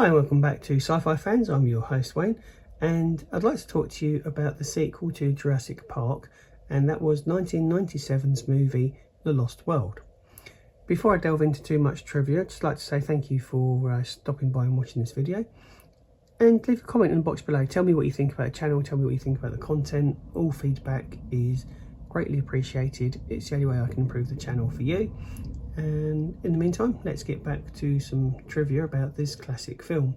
Hi and welcome back to Sci-Fi Fans. I'm your host Wayne, and I'd like to talk to you about the sequel to Jurassic Park, and that was 1997's movie The Lost World. Before I delve into too much trivia, I'd just like to say thank you for stopping by and watching this video, and leave a comment in the box below. Tell me what you think about the channel, tell me what you think about the content. All feedback is greatly appreciated. It's the only way I can improve the channel for you. And in the meantime, let's get back to some trivia about this classic film.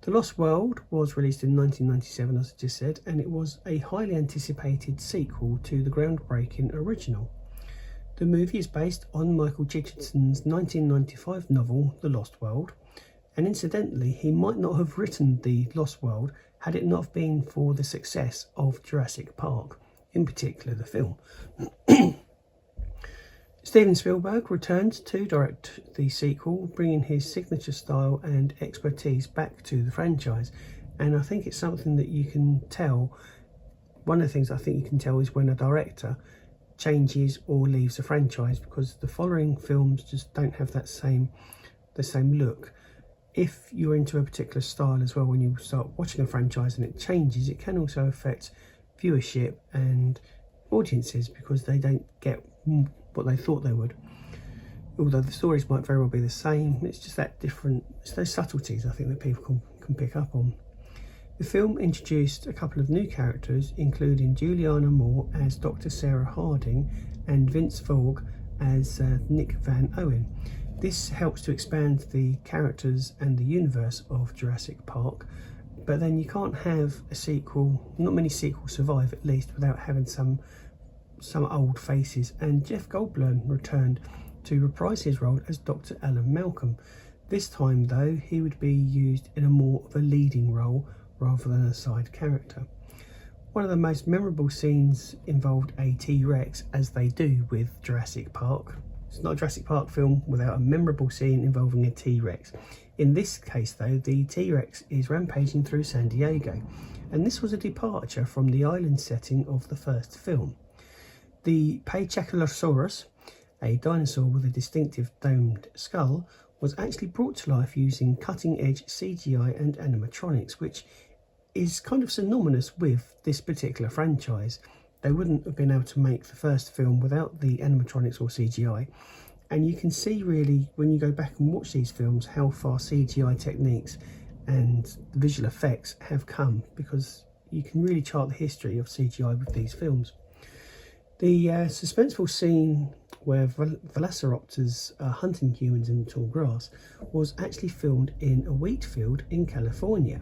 The Lost World was released in 1997, as I just said, and it was a highly anticipated sequel to the groundbreaking original. The movie is based on Michael Crichton's 1995 novel, The Lost World, and incidentally, he might not have written The Lost World had it not been for the success of Jurassic Park, in particular the film. Steven Spielberg returned to direct the sequel, bringing his signature style and expertise back to the franchise. And I think it's something that you can tell. One of the things I think you can tell is when a director changes or leaves a franchise, because the following films just don't have the same look. If you're into a particular style as well, when you start watching a franchise and it changes, it can also affect viewership and audiences, because they don't get what they thought they would. Although the stories might very well be the same, it's just that different. It's those subtleties I think that people can pick up on. The film introduced a couple of new characters, including Juliana Moore as Dr. Sarah Harding and Vince Vaughn as Nick Van Owen. This helps to expand the characters and the universe of Jurassic Park, but then you can't have a sequel, not many sequels survive at least, without having some old faces, and Jeff Goldblum returned to reprise his role as Dr. Alan Malcolm. This time though, he would be used in a more of a leading role rather than a side character. One of the most memorable scenes involved a T-Rex, as they do with Jurassic Park. It's not a Jurassic Park film without a memorable scene involving a T-Rex. In this case though, the T-Rex is rampaging through San Diego, and this was a departure from the island setting of the first film. The Pachycephalosaurus, a dinosaur with a distinctive domed skull, was actually brought to life using cutting-edge CGI and animatronics, which is kind of synonymous with this particular franchise. They wouldn't have been able to make the first film without the animatronics or CGI, and you can see really when you go back and watch these films how far CGI techniques and visual effects have come, because you can really chart the history of CGI with these films. The suspenseful scene where velociraptors are hunting humans in the tall grass was actually filmed in a wheat field in California.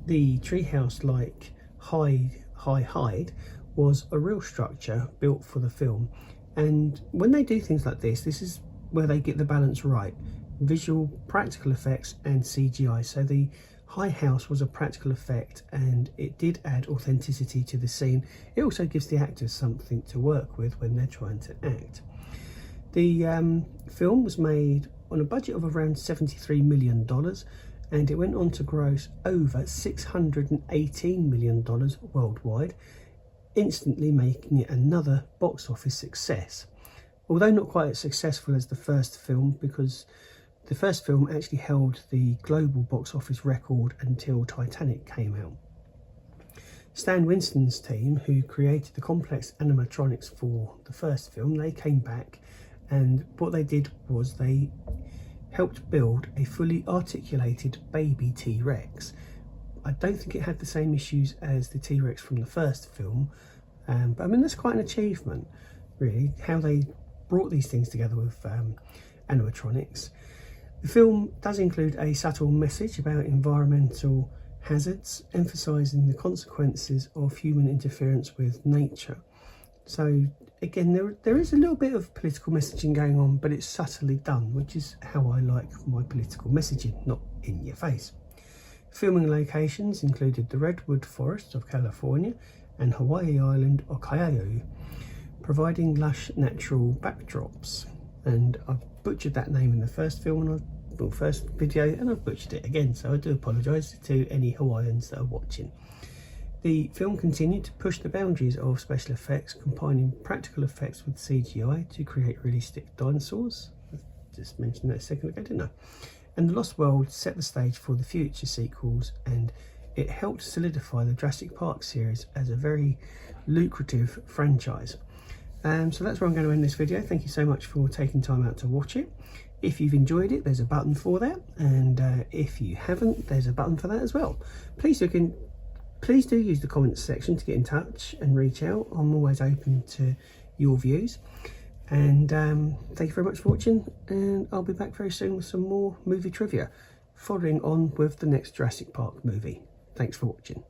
The treehouse-like hide was a real structure built for the film, and when they do things like this is where they get the balance right: visual, practical effects and CGI. So the high house was a practical effect, and it did add authenticity to the scene. It also gives the actors something to work with when they're trying to act. The film was made on a budget of around $73 million, and it went on to gross over $618 million worldwide, instantly making it another box office success. Although not quite as successful as the first film, because the first film actually held the global box office record until Titanic came out. Stan Winston's team, who created the complex animatronics for the first film, they came back, and what they did was they helped build a fully articulated baby T-Rex. I don't think it had the same issues as the T-Rex from the first film, but I mean, that's quite an achievement really, how they brought these things together with animatronics. The film does include a subtle message about environmental hazards, emphasising the consequences of human interference with nature. So again, there is a little bit of political messaging going on, but it's subtly done, which is how I like my political messaging, not in your face. Filming locations included the Redwood Forest of California and Hawaii Island Oahu, providing lush natural backdrops. And I've butchered that name in the first film first video, and I've butchered it again, so I do apologise to any Hawaiians that are watching. The film continued to push the boundaries of special effects, combining practical effects with CGI to create realistic dinosaurs. I just mentioned that a second ago, didn't I? And The Lost World set the stage for the future sequels, and it helped solidify the Jurassic Park series as a very lucrative franchise. So that's where I'm going to end this video. Thank you so much for taking time out to watch it. If you've enjoyed it, there's a button for that, and if you haven't, there's a button for that as well. Please do use the comments section to get in touch and reach out. I'm always open to your views. And thank you very much for watching, and I'll be back very soon with some more movie trivia, following on with the next Jurassic Park movie. Thanks for watching.